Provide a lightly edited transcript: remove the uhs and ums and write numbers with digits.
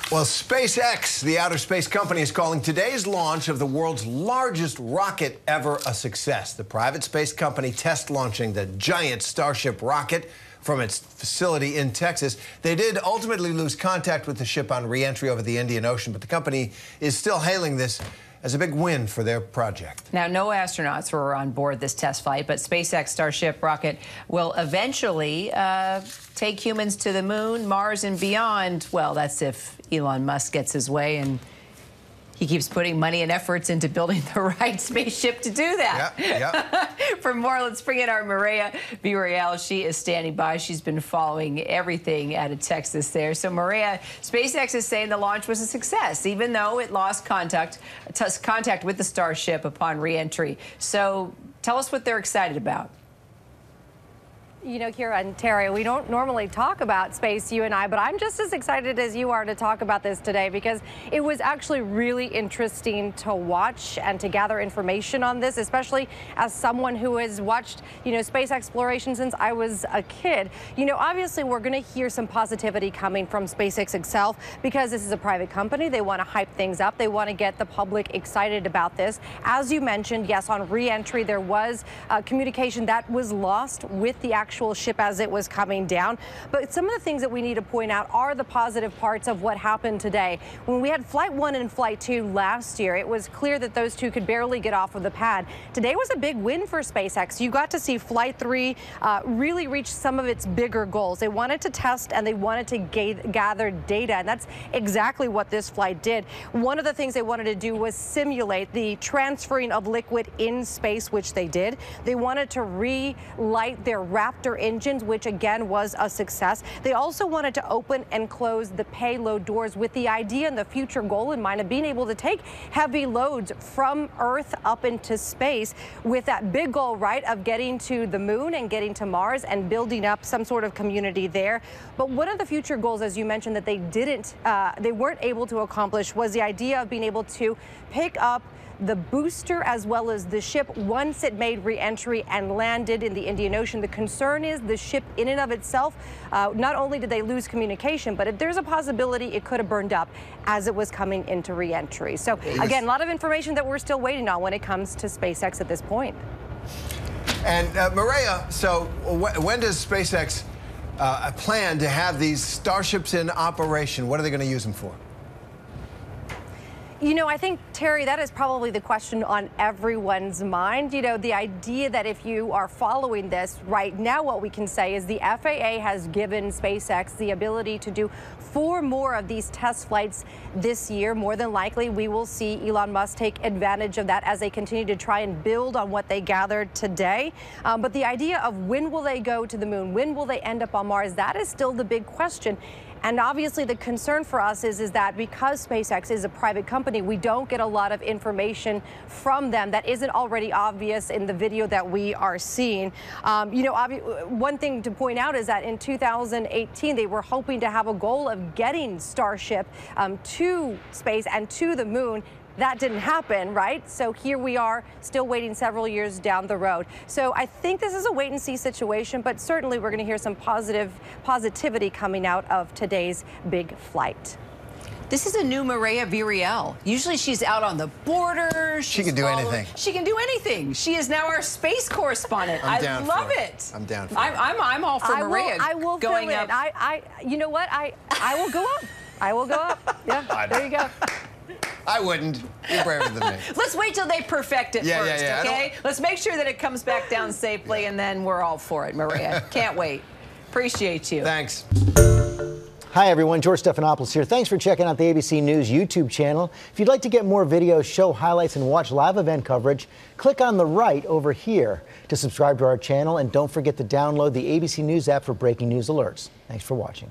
Well, SpaceX, the outer space company, is calling today's launch of the world's largest rocket ever a success. The private space company test launching the giant Starship rocket from its facility in Texas. They did ultimately lose contact with the ship on re-entry over the Indian Ocean, but the company is still hailing this as a big win for their project. Now, no astronauts were on board this test flight, but SpaceX Starship rocket will eventually take humans to the moon, Mars, and beyond. Well, that's if Elon Musk gets his way and he keeps putting money and efforts into building the right spaceship to do that. Yep. For more, let's bring in our Mireya Villarreal. She is standing by. She's been following everything out of Texas there. So, Mireya, SpaceX is saying the launch was a success, even though it lost contact with the Starship upon re-entry. So, tell us what they're excited about. You know, Kira and Terry, we don't normally talk about space, you and I, but I'm just as excited as you are to talk about this today because it was actually really interesting to watch and to gather information on this, especially as someone who has watched, space exploration since I was a kid. Obviously, we're going to hear some positivity coming from SpaceX itself because this is a private company. They want to hype things up. They want to get the public excited about this. As you mentioned, yes, on re-entry, there was communication that was lost with the actual ship as it was coming down. But some of the things that we need to point out are the positive parts of what happened today. When we had Flight 1 and Flight 2 last year, it was clear that those two could barely get off of the pad. Today was a big win for SpaceX. You got to see Flight 3 really reach some of its bigger goals. They wanted to test and they wanted to gather data, and that's exactly what this flight did. One of the things they wanted to do was simulate the transferring of liquid in space, which they did. They wanted to relight their Raptor engines, which again was a success. They also wanted to open and close the payload doors with the idea and the future goal in mind of being able to take heavy loads from Earth up into space with that big goal, right, of getting to the moon and getting to Mars and building up some sort of community there. But one of the future goals, as you mentioned, that they weren't able to accomplish was the idea of being able to pick up the booster as well as the ship once it made re-entry and landed in the Indian Ocean. The concern is the ship in and of itself, not only did they lose communication, but if there's a possibility it could have burned up as it was coming into re-entry. So again, a lot of information that we're still waiting on when it comes to SpaceX at this point. And Mireya, so when does SpaceX plan to have these Starships in operation? What are they going to use them for? I think, Terry, that is probably the question on everyone's mind. The idea that if you are following this right now, what we can say is the FAA has given SpaceX the ability to do 4 more of these test flights this year. More than likely, we will see Elon Musk take advantage of that as they continue to try and build on what they gathered today. But the idea of when will they go to the moon, when will they end up on Mars, that is still the big question. And obviously the concern for us is that because SpaceX is a private company, we don't get a lot of information from them that isn't already obvious in the video that we are seeing. One thing to point out is that in 2018, they were hoping to have a goal of getting Starship to space and to the moon. That didn't happen, right? So here we are still waiting several years down the road. So I think this is a wait and see situation, but certainly we're going to hear some positivity coming out of today's big flight. This is a new Mireya Villarreal. Usually she's out on the border. She can do anything. She can do anything. She is now our space correspondent. I love it. I'm down for it. I'm all for Mireya. I will going fill up. it. You know what? I will go up. I will go up. Yeah, there you go. I wouldn't. You're braver than me. Let's wait till they perfect it first, yeah. okay? Let's make sure that it comes back down safely, and then we're all for it, Mireya. Can't wait. Appreciate you. Thanks. Hi, everyone. George Stephanopoulos here. Thanks for checking out the ABC News YouTube channel. If you'd like to get more videos, show highlights, and watch live event coverage, click on the right over here to subscribe to our channel, and don't forget to download the ABC News app for breaking news alerts. Thanks for watching.